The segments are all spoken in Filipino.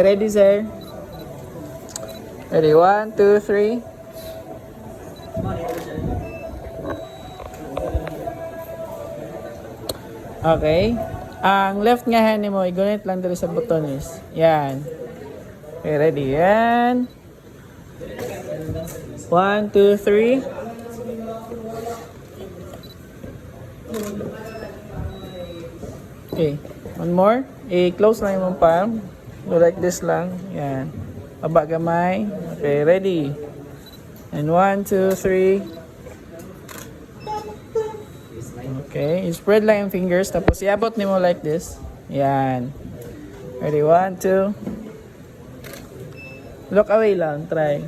Okay, ready, sir? Ready, 1, 2, 3. Okay. Ang left nga hand mo, igunit lang dito sa butones. Yan. Okay, ready? Yan. 1, 2, 3. Okay. One more. I-close lang yung palm. Do like this lang. Yan. Baba gamay. Okay, ready? And 1, 2, 3. Okay, spread lang yung fingers. Tapos iabot nimo like this. Yan. Ready? 1, 2. Look away lang. Try.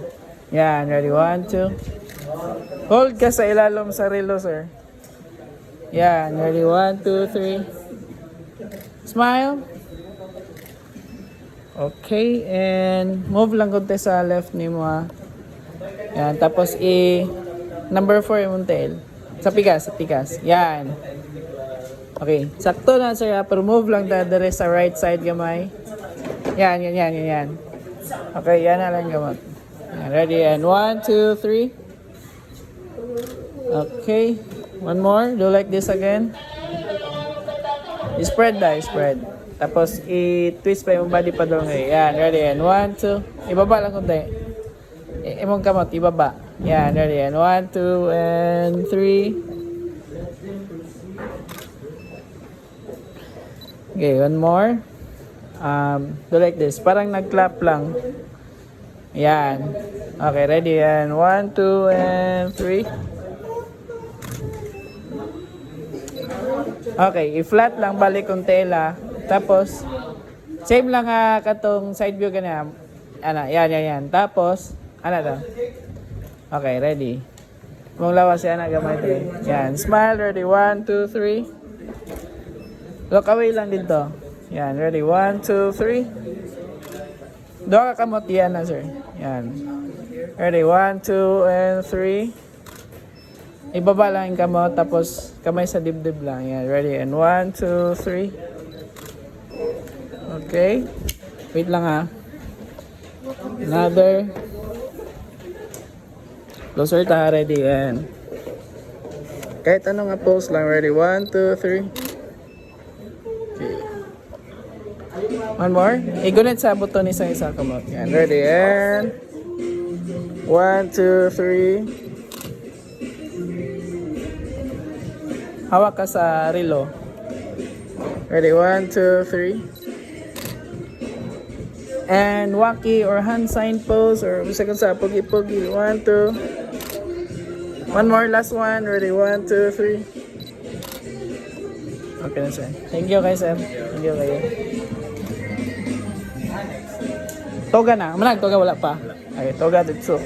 Yan. Ready? 1, 2. Hold ka sa ilalom sa relo, sir. Yan. Ready? 1, 2, 3. Smile. Okay. And move lang konti sa left nimo, ha. Yan. Tapos number 4 yung tail. Sa pikas. Yan. Okay. Sakto na, sir, ha. Pero move lang dire sa right side gamay. Yan. Okay, yan na lang gamot. Yan, ready? And 1, 2, 3. Okay. One more. Do like this again. Spread. Tapos, i-twist pa yung body pa doon. Yan, ready? And 1, 2. Ibaba lang kunti. Imong kamot, ibaba. Yan, ready? And 1, 2, and 3. Okay, one more. Do like this. Parang nag-clap lang. Yan. Okay, ready? And 1, 2, and 3. Okay, i-flat lang balik kong tela. Tapos, same lang katong side view ganyan. Yan. Tapos, daw? Okay, ready. Mong lawas yan gamay tayo. Yan, smile, ready, 1, 2, 3. Look away lang dito. Yan, ready, 1, 2, 3. Doon ka kamot yan na, sir. Yan. Ready, 1, 2, and 3. Ibaba lang yung kamot, tapos kamay sa dibdib lang. Yan, ready, and 1, 2, 3. Okay. Wait lang, ha. Another. Closer ta, ready, and kahit anong pose lang, ready, 1, 2, 3. Okay. One more. Igunit sa buton isang kamot. Yan, ready, and 1, 2, 3. Hawak ka sa relo. Ready, 1, 2, 3. And waki or hand sign pose or second sa pogi-pogi. 1, 2. One more, last one. Ready, 1, 2, 3. Okay na, sir. Thank you guys, sir. Thank you kayo. Toga na. Manag, toga wala pa. Okay, toga dito.